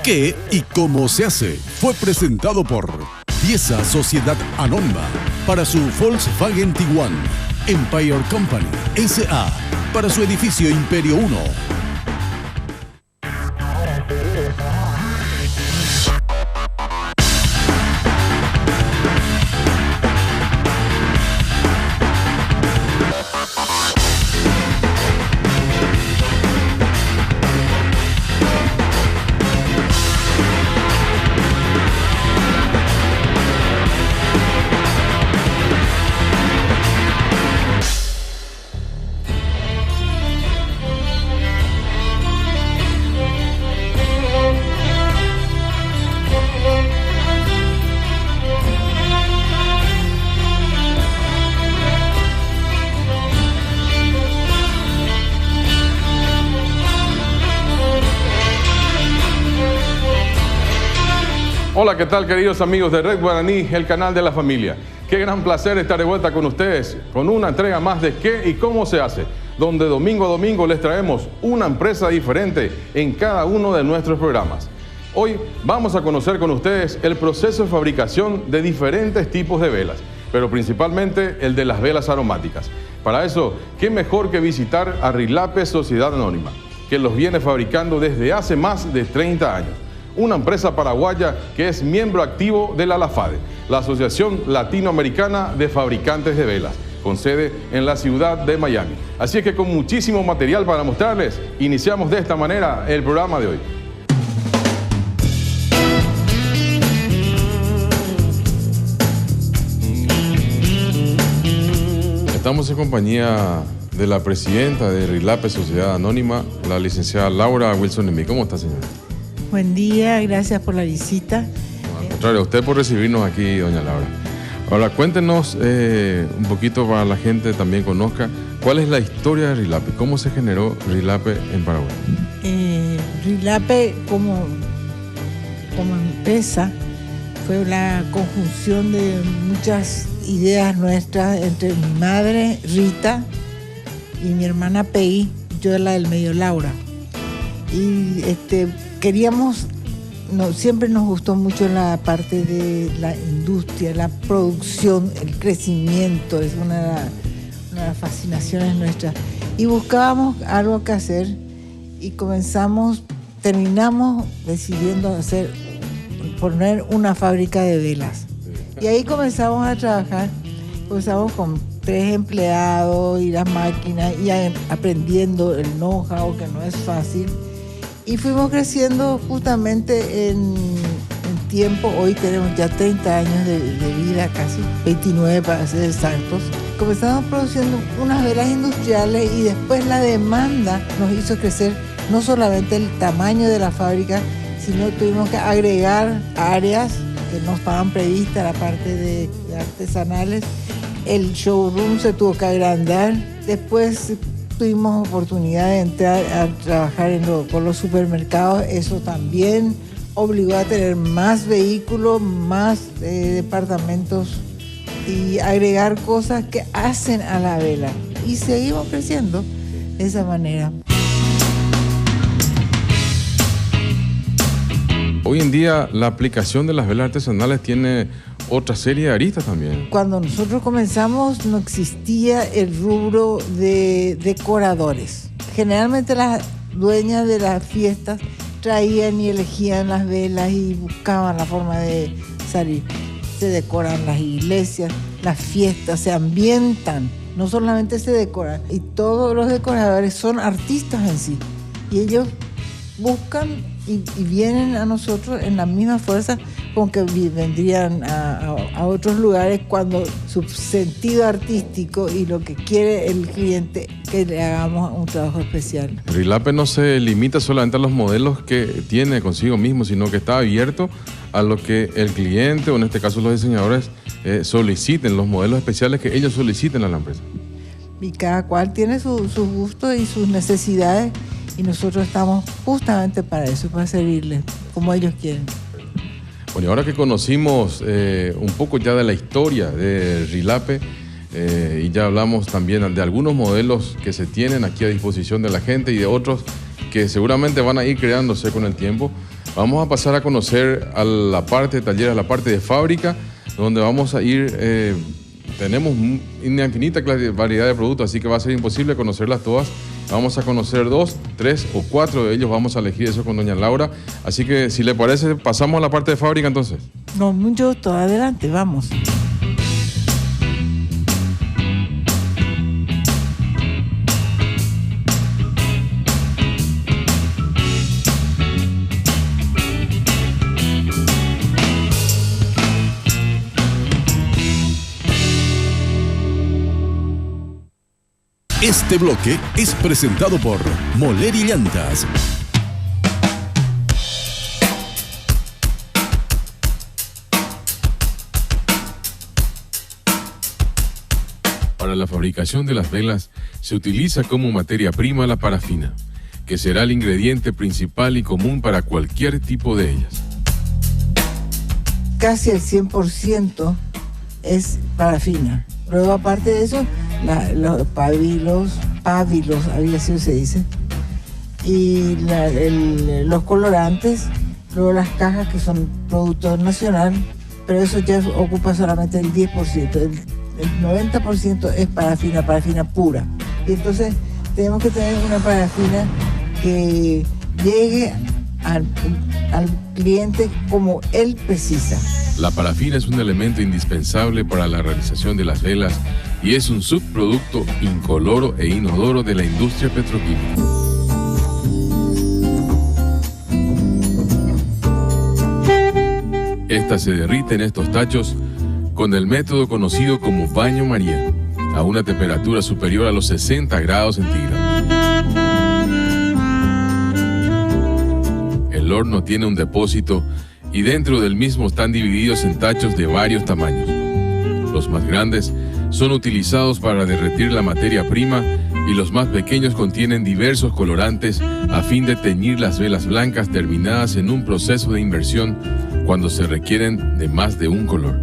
¿Qué y cómo se hace? Fue presentado por Pieza Sociedad Anónima para su Volkswagen Tiguan, Empire Company S.A. para su edificio Imperio 1. Hola, ¿qué tal, queridos amigos de Red Guaraní, el canal de la familia? Qué gran placer estar de vuelta con ustedes con una entrega más de ¿Qué y cómo se hace?, donde domingo a domingo les traemos una empresa diferente en cada uno de nuestros programas. Hoy vamos a conocer con ustedes el proceso de fabricación de diferentes tipos de velas, pero principalmente el de las velas aromáticas. Para eso, qué mejor que visitar a Rilape Sociedad Anónima, que los viene fabricando desde hace más de 30 años. Una empresa paraguaya que es miembro activo de la ALAFADE, la Asociación Latinoamericana de Fabricantes de Velas, con sede en la ciudad de Miami. Así es que con muchísimo material para mostrarles, iniciamos de esta manera el programa de hoy. Estamos en compañía de la presidenta de Rilape Sociedad Anónima, la licenciada Laura Wilson-Emí. ¿Cómo está, señora? Buen día, gracias por la visita. No, al contrario, a usted por recibirnos aquí, doña Laura. Ahora, cuéntenos un poquito para la gente también conozca cuál es la historia de Rilape, cómo se generó Rilape en Paraguay. Rilape como empresa fue la conjunción de muchas ideas nuestras entre mi madre, Rita, y mi hermana Pei, yo la del medio, Laura. Y queríamos, siempre nos gustó mucho la parte de la industria, la producción, el crecimiento, es una de las fascinaciones nuestras. Y buscábamos algo que hacer y terminamos decidiendo poner una fábrica de velas. Y ahí comenzamos a trabajar, comenzamos con 3 empleados y las máquinas y aprendiendo el know-how, que no es fácil. Y fuimos creciendo justamente en tiempo. Hoy tenemos ya 30 años de vida, casi 29 para ser exactos. Comenzamos produciendo unas velas industriales y después la demanda nos hizo crecer no solamente el tamaño de la fábrica, sino tuvimos que agregar áreas que no estaban previstas, la parte de artesanales. El showroom se tuvo que agrandar. Después tuvimos oportunidad de entrar a trabajar con los supermercados. Eso también obligó a tener más vehículos, más departamentos y agregar cosas que hacen a la vela. Y seguimos creciendo de esa manera. Hoy en día la aplicación de las velas artesanales tiene otra serie de aristas también. Cuando nosotros comenzamos no existía el rubro de decoradores. Generalmente las dueñas de las fiestas traían y elegían las velas y buscaban la forma de salir. Se decoran las iglesias, las fiestas, se ambientan, no solamente se decoran. Y todos los decoradores son artistas en sí. Y ellos buscan y vienen a nosotros en la misma fuerza con que vendrían a otros lugares cuando su sentido artístico y lo que quiere el cliente que le hagamos un trabajo especial. Rilape no se limita solamente a los modelos que tiene consigo mismo, sino que está abierto a lo que el cliente, o en este caso los diseñadores, soliciten, los modelos especiales que ellos soliciten a la empresa. Y cada cual tiene sus gustos y sus necesidades. Y nosotros estamos justamente para eso, para servirles como ellos quieren. Bueno, y ahora que conocimos un poco ya de la historia de Rilape y ya hablamos también de algunos modelos que se tienen aquí a disposición de la gente y de otros que seguramente van a ir creándose con el tiempo, Vamos a pasar a conocer a la parte de taller, a la parte de fábrica, donde vamos a ir, tenemos una infinita variedad de productos, así que va a ser imposible conocerlas todas. Vamos a conocer 2, 3 o 4 de ellos, vamos a elegir eso con doña Laura. Así que si le parece, pasamos a la parte de fábrica entonces. No, mucho gusto, adelante, vamos. Este bloque es presentado por Moleri Llantas. Para la fabricación de las velas se utiliza como materia prima la parafina, que será el ingrediente principal y común para cualquier tipo de ellas. Casi el 100% es parafina. Luego, aparte de eso, los pábilos, aviación se dice, y los colorantes, luego las cajas que son producto nacional, pero eso ya ocupa solamente el 10%, el 90% es parafina pura. Y entonces tenemos que tener una parafina que llegue al cliente como él precisa. La parafina es un elemento indispensable para la realización de las velas y es un subproducto incoloro e inodoro de la industria petroquímica. Esta se derrite en estos tachos con el método conocido como baño María, a una temperatura superior a los 60 grados centígrados. El horno tiene un depósito y dentro del mismo están divididos en tachos de varios tamaños. Los más grandes son utilizados para derretir la materia prima y los más pequeños contienen diversos colorantes a fin de teñir las velas blancas terminadas en un proceso de inversión cuando se requieren de más de un color.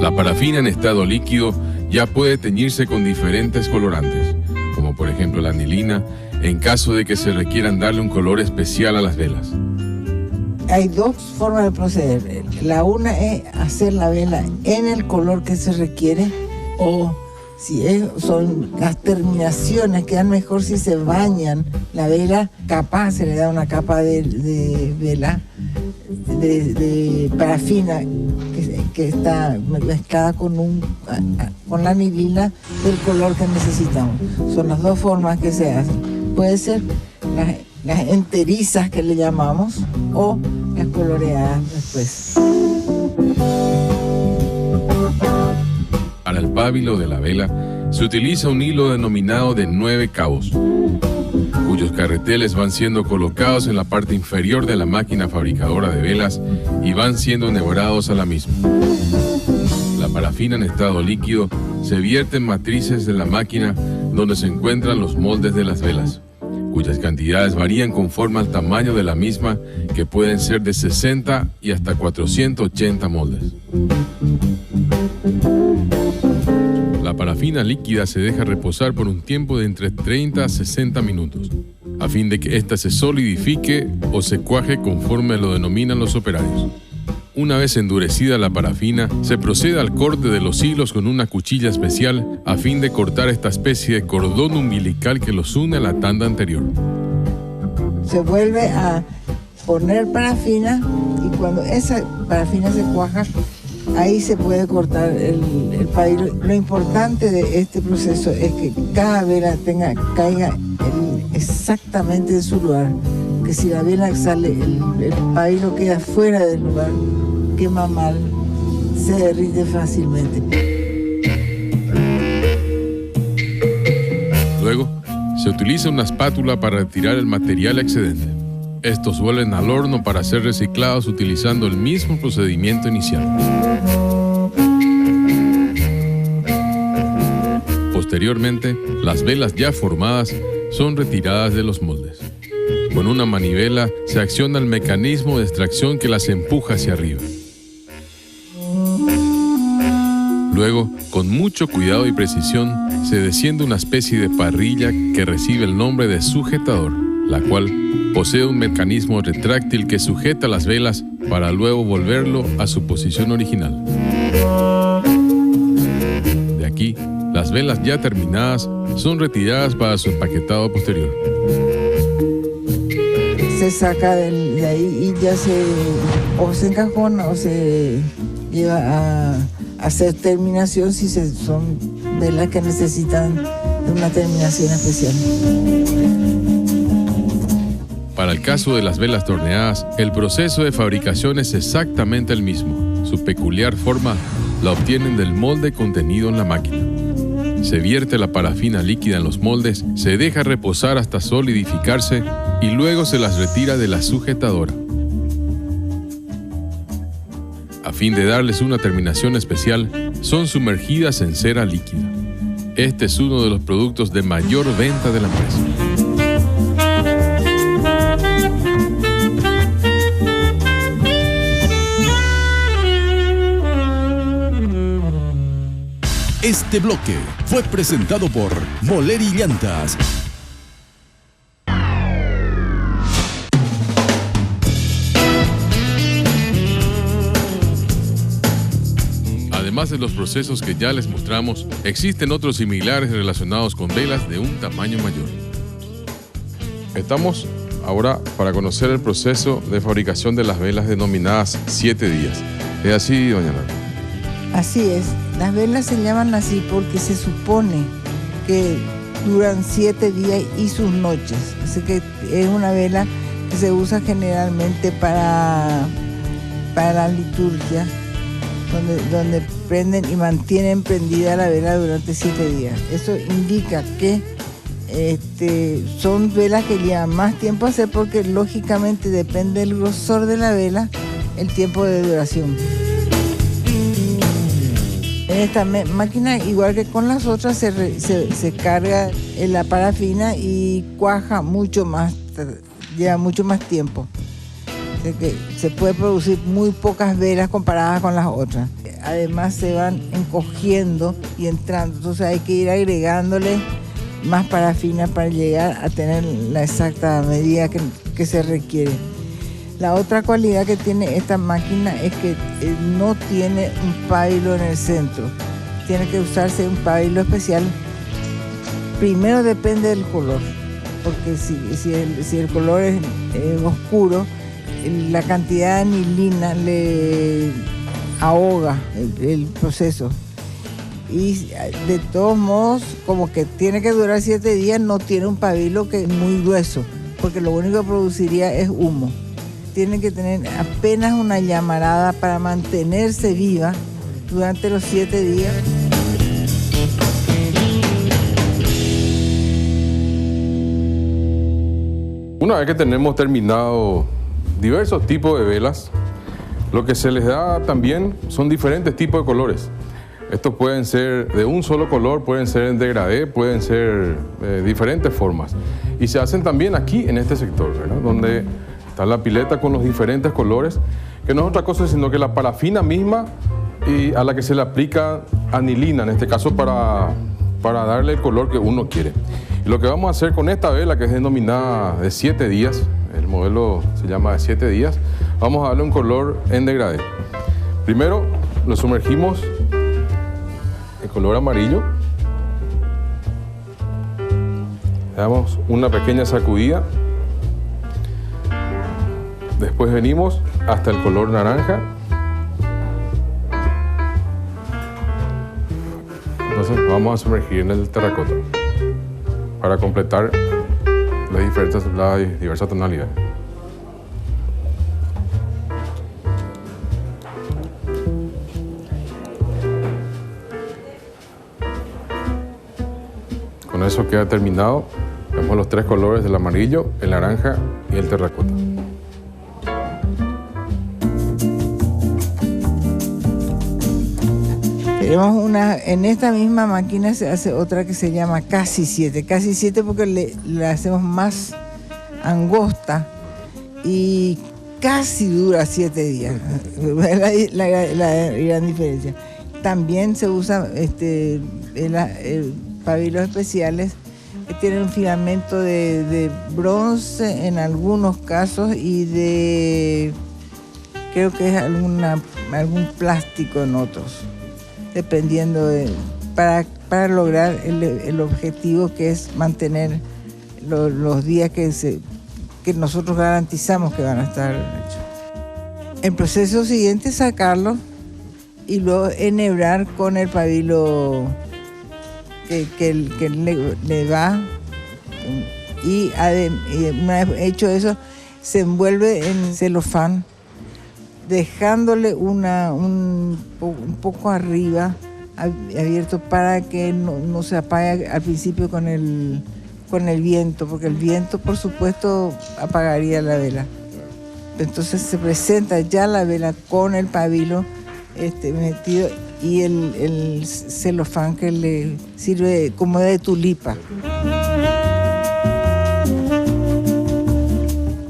La parafina en estado líquido ya puede teñirse con diferentes colorantes, como por ejemplo la anilina, en caso de que se requieran darle un color especial a las velas. Hay dos formas de proceder. La una es hacer la vela en el color que se requiere, o si son las terminaciones, quedan mejor si se bañan la vela, capaz se le da una capa de vela de parafina que está mezclada con la anilina del color que necesitamos. Son las dos formas que se hacen. Puede ser las enterizas que le llamamos o las coloreadas después. Para el pábilo de la vela se utiliza un hilo denominado de 9 cabos, cuyos carreteles van siendo colocados en la parte inferior de la máquina fabricadora de velas y van siendo enhebrados a la misma. La parafina en estado líquido se vierte en matrices de la máquina donde se encuentran los moldes de las velas, cuyas cantidades varían conforme al tamaño de la misma, que pueden ser de 60 y hasta 480 moldes. La parafina líquida se deja reposar por un tiempo de entre 30 a 60 minutos, a fin de que ésta se solidifique o se cuaje conforme lo denominan los operarios. Una vez endurecida la parafina, se procede al corte de los hilos con una cuchilla especial a fin de cortar esta especie de cordón umbilical que los une a la tanda anterior. Se vuelve a poner parafina y cuando esa parafina se cuaja, ahí se puede cortar el pábilo. Lo importante de este proceso es que cada vela caiga exactamente en su lugar. Que si la vela sale, el pábilo queda fuera del lugar, quema mal, se derrite fácilmente. Luego, se utiliza una espátula para retirar el material excedente. Estos vuelven al horno para ser reciclados utilizando el mismo procedimiento inicial. Posteriormente, las velas ya formadas son retiradas de los moldes. Con una manivela se acciona el mecanismo de extracción que las empuja hacia arriba. Luego, con mucho cuidado y precisión, se desciende una especie de parrilla que recibe el nombre de sujetador la cual posee un mecanismo retráctil que sujeta las velas para luego volverlo a su posición original. De aquí, las velas ya terminadas son retiradas para su empaquetado posterior. Se saca de ahí y ya o se encajona o se lleva a hacer terminación si son velas que necesitan de una terminación especial. Para el caso de las velas torneadas, el proceso de fabricación es exactamente el mismo. Su peculiar forma la obtienen del molde contenido en la máquina. Se vierte la parafina líquida en los moldes, se deja reposar hasta solidificarse y luego se las retira de la sujetadora. A fin de darles una terminación especial, son sumergidas en cera líquida. Este es uno de los productos de mayor venta de la empresa. Este bloque fue presentado por Moleri Llantas. Además de los procesos que ya les mostramos, existen otros similares relacionados con velas de un tamaño mayor. Estamos ahora para conocer el proceso de fabricación de las velas denominadas 7 días. ¿Es así, doña Lara? Así es. Las velas se llaman así porque se supone que duran 7 días y sus noches. Así que es una vela que se usa generalmente para la liturgia, donde prenden y mantienen prendida la vela durante 7 días. Eso indica que son velas que llevan más tiempo a hacer porque lógicamente depende del grosor de la vela el tiempo de duración. En esta máquina, igual que con las otras, se carga la parafina y cuaja mucho más, lleva mucho más tiempo. Así que se puede producir muy pocas velas comparadas con las otras. Además se van encogiendo y entrando, entonces hay que ir agregándole más parafina para llegar a tener la exacta medida que se requiere. La otra cualidad que tiene esta máquina es que no tiene un pabilo en el centro. Tiene que usarse un pabilo especial. Primero depende del color, porque si el color es oscuro, la cantidad de anilina le ahoga el proceso. Y de todos modos, como que tiene que durar 7 días, no tiene un pabilo que es muy grueso, porque lo único que produciría es humo. Tiene que tener apenas una llamarada para mantenerse viva durante los 7 días. Una vez que tenemos terminado diversos tipos de velas, lo que se les da también son diferentes tipos de colores. Estos pueden ser de un solo color, pueden ser en degradé, pueden ser de diferentes formas. Y se hacen también aquí en este sector, ¿verdad? Donde está la pileta con los diferentes colores, que no es otra cosa sino que la parafina misma y a la que se le aplica anilina, en este caso para darle el color que uno quiere. Y lo que vamos a hacer con esta vela, que es denominada de 7 días, el modelo se llama de 7 días, vamos a darle un color en degradé. Primero lo sumergimos en color amarillo, le damos una pequeña sacudida. Después venimos hasta el color naranja. Entonces vamos a sumergir en el terracota para completar las diversas tonalidades. Con eso queda terminado. Vemos los 3 colores del amarillo, el naranja y el terracota. Tenemos en esta misma máquina se hace otra que se llama casi 7 porque le hacemos más angosta y casi dura 7 días. La gran diferencia. También se usa pabilos especiales tiene un filamento de bronce en algunos casos y de, creo que es algún plástico en otros, dependiendo para lograr el objetivo, que es mantener los días que nosotros garantizamos que van a estar hechos. El proceso siguiente es sacarlo y luego enhebrar con el pabilo que le va, y una vez hecho eso se envuelve en celofán, dejándole un poco arriba abierto para que no se apague al principio con el viento, porque el viento por supuesto apagaría la vela. Entonces se presenta ya la vela con el pabilo metido y el celofán que le sirve como de tulipa.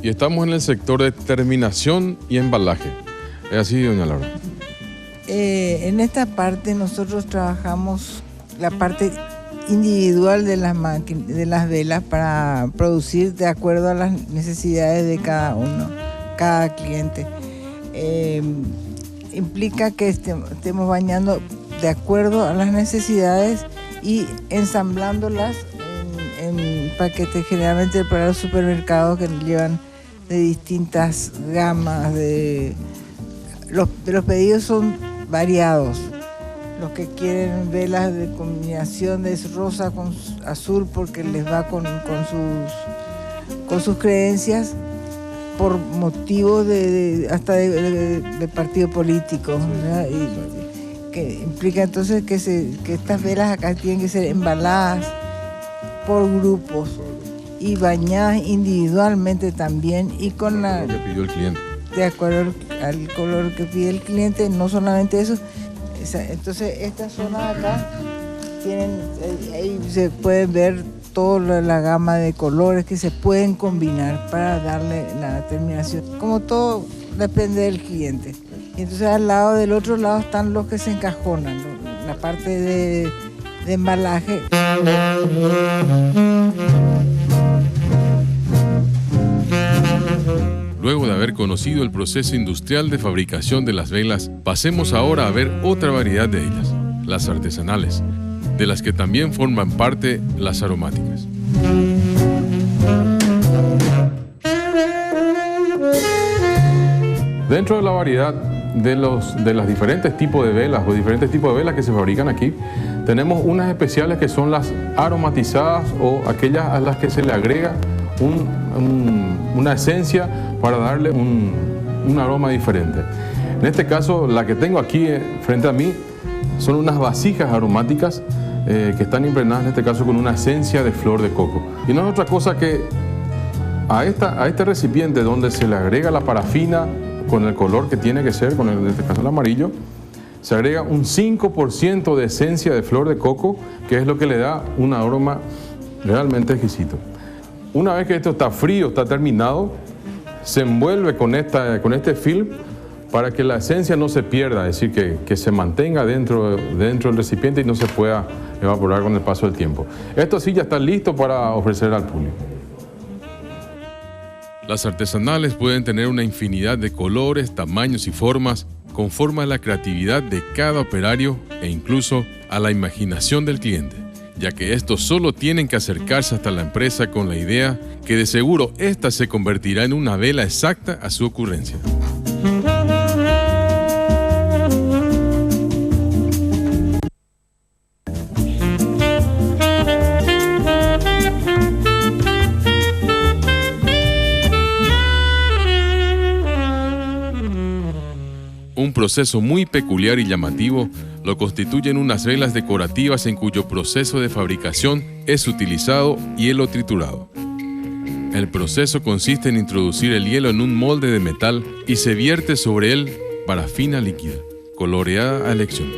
Y estamos en el sector de terminación y embalaje. ¿Es así, doña Laura? En esta parte nosotros trabajamos la parte individual de las velas para producir de acuerdo a las necesidades de cada uno, cada cliente. Implica que estemos bañando de acuerdo a las necesidades y ensamblándolas en paquetes, generalmente para los supermercados, que llevan de distintas gamas. Los pedidos son variados. Los que quieren velas de combinación de rosa con azul porque les va con sus creencias, por motivos hasta de partido político, ¿verdad? Y que implica entonces que estas velas acá tienen que ser embaladas por grupos y bañadas individualmente también, y con lo que pidió el cliente, de acuerdo al color que pide el cliente. No solamente eso, entonces estas zonas acá ahí se pueden ver toda la gama de colores que se pueden combinar para darle la terminación. Como todo depende del cliente. Y entonces del otro lado están los que se encajonan, la parte de embalaje. Luego de haber conocido el proceso industrial de fabricación de las velas, pasemos ahora a ver otra variedad de ellas, las artesanales, de las que también forman parte las aromáticas. Dentro de la variedad de los diferentes tipos de velas o diferentes tipos de velas que se fabrican aquí, tenemos unas especiales que son las aromatizadas, o aquellas a las que se le agrega una esencia para darle un aroma diferente. En este caso, la que tengo aquí frente a mí son unas vasijas aromáticas que están impregnadas, en este caso, con una esencia de flor de coco. Y no es otra cosa que a este recipiente donde se le agrega la parafina con el color que tiene que ser, en este caso el amarillo, se agrega un 5% de esencia de flor de coco, que es lo que le da un aroma realmente exquisito. Una vez que esto está frío, está terminado, se envuelve con este film para que la esencia no se pierda, es decir, que se mantenga dentro del recipiente y no se pueda evaporar con el paso del tiempo. Esto sí ya está listo para ofrecer al público. Las artesanales pueden tener una infinidad de colores, tamaños y formas, conforme a la creatividad de cada operario e incluso a la imaginación del cliente, ya que estos solo tienen que acercarse hasta la empresa con la idea que de seguro ésta se convertirá en una vela exacta a su ocurrencia. Un proceso muy peculiar y llamativo lo constituyen unas velas decorativas en cuyo proceso de fabricación es utilizado hielo triturado. El proceso consiste en introducir el hielo en un molde de metal y se vierte sobre él parafina líquida, coloreada a elección.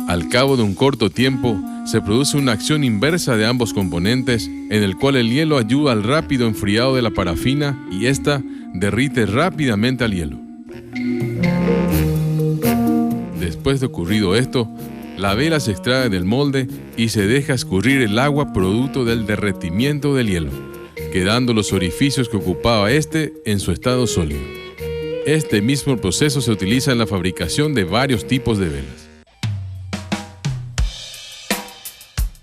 Al cabo de un corto tiempo, se produce una acción inversa de ambos componentes, en el cual el hielo ayuda al rápido enfriado de la parafina y ésta derrite rápidamente al hielo. Después de ocurrido esto, la vela se extrae del molde y se deja escurrir el agua producto del derretimiento del hielo, quedando los orificios que ocupaba este en su estado sólido. Este mismo proceso se utiliza en la fabricación de varios tipos de velas.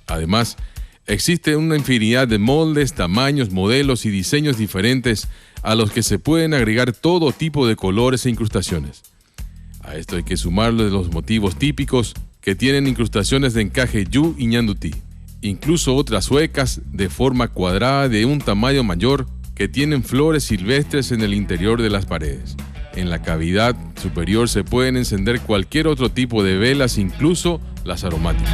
Además, existe una infinidad de moldes, tamaños, modelos y diseños diferentes a los que se pueden agregar todo tipo de colores e incrustaciones. A esto hay que sumarle los motivos típicos que tienen incrustaciones de encaje yu y ñandutí, incluso otras huecas de forma cuadrada de un tamaño mayor que tienen flores silvestres en el interior de las paredes. En la cavidad superior se pueden encender cualquier otro tipo de velas, incluso las aromáticas.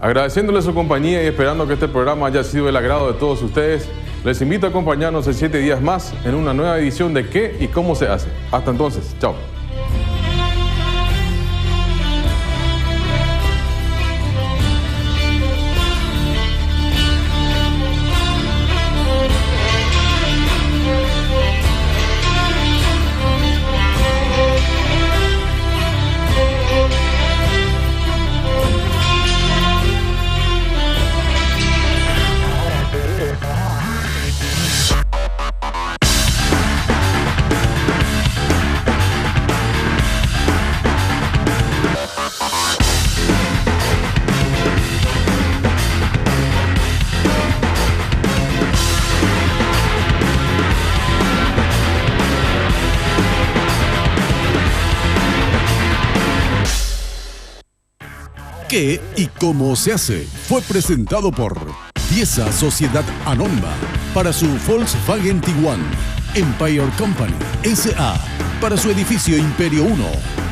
Agradeciéndoles su compañía y esperando que este programa haya sido del agrado de todos ustedes, les invito a acompañarnos en 7 días más en una nueva edición de ¿Qué y cómo se hace? Hasta entonces, chao. ¿Qué y cómo se hace? Fue presentado por Pieza Sociedad Anónima para su Volkswagen Tiguan, Empire Company S.A. para su edificio Imperio 1.